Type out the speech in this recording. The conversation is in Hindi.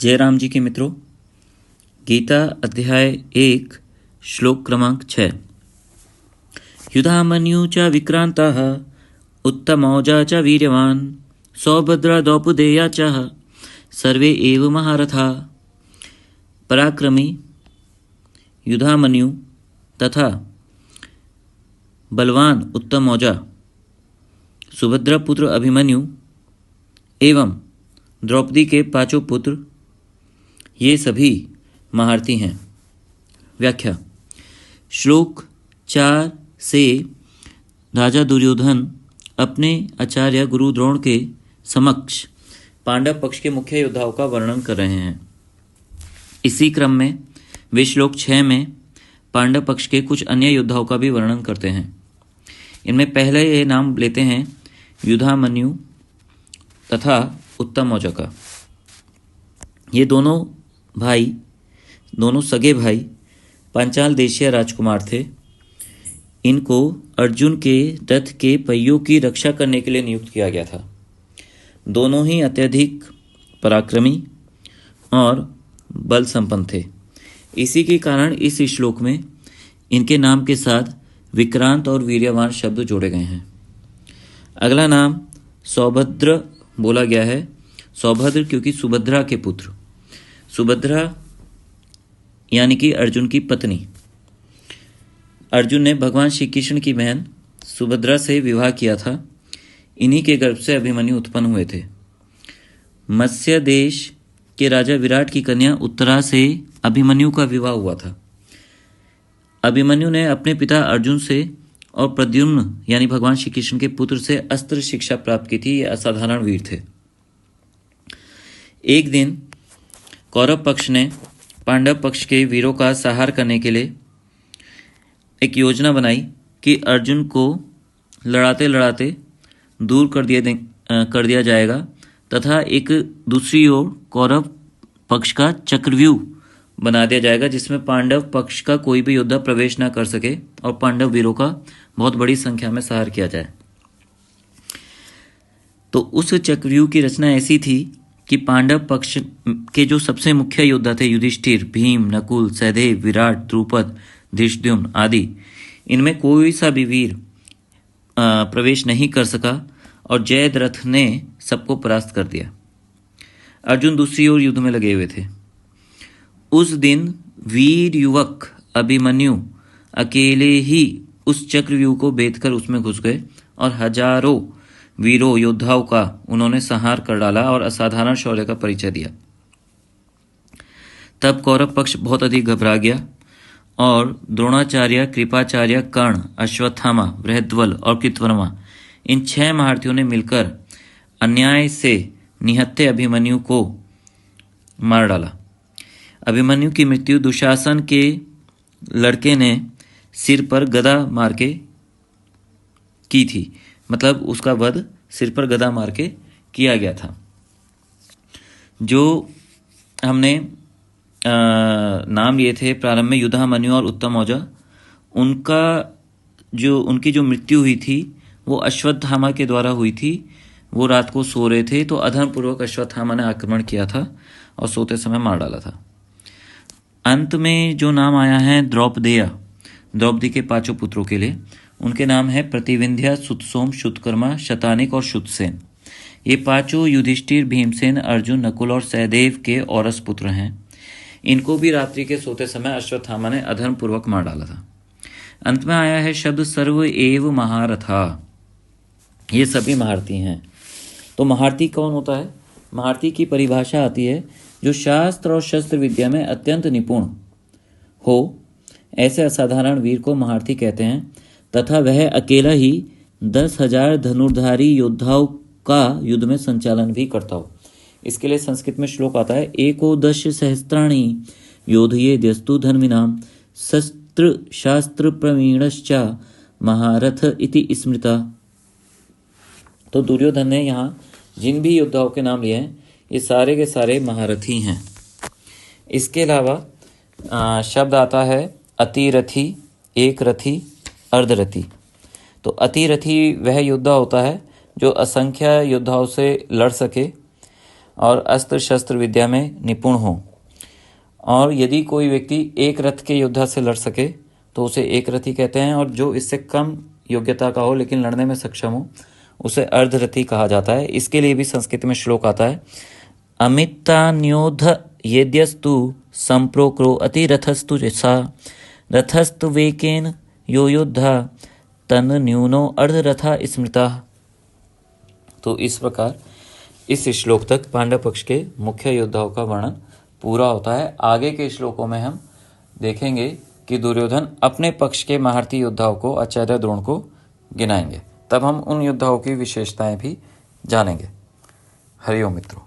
जय राम जी के मित्रों, गीता अध्याय 1 श्लोक क्रमांक 6। युधामन्यु च विक्रांताः उत्तमौजा च वीर्यवान् सौभद्रा द्रौपदेया च सर्वे एव महारथा। पराक्रमी युधामन्यु तथा बलवान उत्तमौजा सुभद्रा पुत्र अभिमन्यु एवं द्रौपदी के पांचों पुत्र ये सभी महारथी हैं। व्याख्या। श्लोक 4 से राजा दुर्योधन अपने आचार्य गुरु द्रोण के समक्ष पांडव पक्ष के मुख्य योद्धाओं का वर्णन कर रहे हैं। इसी क्रम में वे श्लोक 6 में पांडव पक्ष के कुछ अन्य योद्धाओं का भी वर्णन करते हैं। इनमें पहले ये नाम लेते हैं युधामन्यु तथा उत्तमौजा का। ये दोनों सगे भाई पांचाल देशीय राजकुमार थे। इनको अर्जुन के रथ के पहियों की रक्षा करने के लिए नियुक्त किया गया था। दोनों ही अत्यधिक पराक्रमी और बल संपन्न थे। इसी के कारण इस श्लोक में इनके नाम के साथ विक्रांत और वीर्यवान शब्द जोड़े गए हैं। अगला नाम सौभद्र बोला गया है। सौभद्र क्योंकि सुभद्रा के पुत्र, सुभद्रा यानी कि अर्जुन की पत्नी। अर्जुन ने भगवान श्री कृष्ण की बहन सुभद्रा से विवाह किया था। इन्हीं के गर्भ से अभिमन्यु उत्पन्न हुए थे। मत्स्य देश के राजा विराट की कन्या उत्तरा से अभिमन्यु का विवाह हुआ था। अभिमन्यु ने अपने पिता अर्जुन से और प्रद्युम्न यानी भगवान श्री कृष्ण के पुत्र से अस्त्र शिक्षा प्राप्त की थी। ये असाधारण वीर थे। एक दिन कौरव पक्ष ने पांडव पक्ष के वीरों का संहार करने के लिए एक योजना बनाई कि अर्जुन को लड़ाते लड़ाते दूर कर दिया जाएगा तथा एक दूसरी ओर कौरव पक्ष का चक्रव्यूह बना दिया जाएगा जिसमें पांडव पक्ष का कोई भी योद्धा प्रवेश ना कर सके और पांडव वीरों का बहुत बड़ी संख्या में संहार किया जाए। तो उस चक्रव्यूह की रचना ऐसी थी कि पांडव पक्ष के जो सबसे मुख्य योद्धा थे युधिष्ठिर, भीम, नकुल, सहदेव, विराट, द्रुपद, धृष्टद्युम्न आदि, इनमें कोई सा भी वीर प्रवेश नहीं कर सका और जयद्रथ ने सबको परास्त कर दिया। अर्जुन दूसरी ओर युद्ध में लगे हुए थे। उस दिन वीर युवक अभिमन्यु अकेले ही उस चक्रव्यूह को भेदकर उसमें घुस गए और हजारों वीरों योद्धाओं का उन्होंने संहार कर डाला और असाधारण शौर्य का परिचय दिया। तब कौरव पक्ष बहुत अधिक घबरा गया और द्रोणाचार्य, कृपाचार्य, कर्ण, अश्वत्थामा, बृहद्बल और कृतवर्मा इन 6 महारथियों ने मिलकर अन्याय से निहत्थे अभिमन्यु को मार डाला। अभिमन्यु की मृत्यु दुशासन के लड़के ने सिर पर गदा मार के की थी। मतलब उसका वध सिर पर गदा मार के किया गया था। जो हमने नाम लिए थे प्रारंभ में युधामन्यु और उत्तमौजा, उनकी जो मृत्यु हुई थी वो अश्वत्थामा के द्वारा हुई थी। वो रात को सो रहे थे तो अधर्मपूर्वक अश्वत्थामा ने आक्रमण किया था और सोते समय मार डाला था। अंत में जो नाम आया है द्रौपदेया, द्रौपदी के 5 पुत्रों के लिए, उनके नाम है प्रतिविंध्या, सुतसोम, शुतकर्मा, शतानिक और शुतसेन। ये 5 युधिष्ठिर, भीमसेन, अर्जुन, नकुल और सहदेव के औरस पुत्र हैं। इनको भी रात्रि के सोते समय अश्वत्थामा ने अधर्मपूर्वक मार डाला था। अंत में आया है शब्द सर्व एव महारथा। ये सभी महारथी हैं। तो महारथी कौन होता है? महारथी की परिभाषा आती है जो शास्त्र और शस्त्र विद्या में अत्यंत निपुण हो, ऐसे असाधारण वीर को महारथी कहते हैं तथा वह अकेला ही 10,000 धनुर्धारी योद्धाओं का युद्ध में संचालन भी करता हो। इसके लिए संस्कृत में श्लोक आता है एकोदश सहस्त्राणि योधयेद्यस्तु धर्मिणाम शस्त्र शास्त्र प्रवीणश्च महारथ इति स्मृता। तो दुर्योधन ने यहाँ जिन भी योद्धाओं के नाम लिए हैं ये सारे के सारे महारथी हैं। इसके अलावा शब्द आता है अतिरथी, एक रथी, अर्धरथी। तो अतिरथी वह योद्धा होता है जो असंख्य योद्धाओं से लड़ सके और अस्त्र शस्त्र विद्या में निपुण हो। और यदि कोई व्यक्ति एक रथ के योद्धा से लड़ सके तो उसे एक रथी कहते हैं, और जो इससे कम योग्यता का हो लेकिन लड़ने में सक्षम हो उसे अर्धरथी कहा जाता है। इसके लिए भी संस्कृत में श्लोक आता है, अमितान्योध यद्यस्तु संप्रोक्रो अतिरथस्तु सा रथस्तु वेकेन यो योद्धा तन न्यूनो अर्धरथा स्मृता। तो इस प्रकार इस श्लोक तक पांडव पक्ष के मुख्य योद्धाओं का वर्णन पूरा होता है। आगे के श्लोकों में हम देखेंगे कि दुर्योधन अपने पक्ष के महारथी योद्धाओं को, आचार्य द्रोण को गिनाएंगे। तब हम उन योद्धाओं की विशेषताएं भी जानेंगे। हरिओम मित्रों।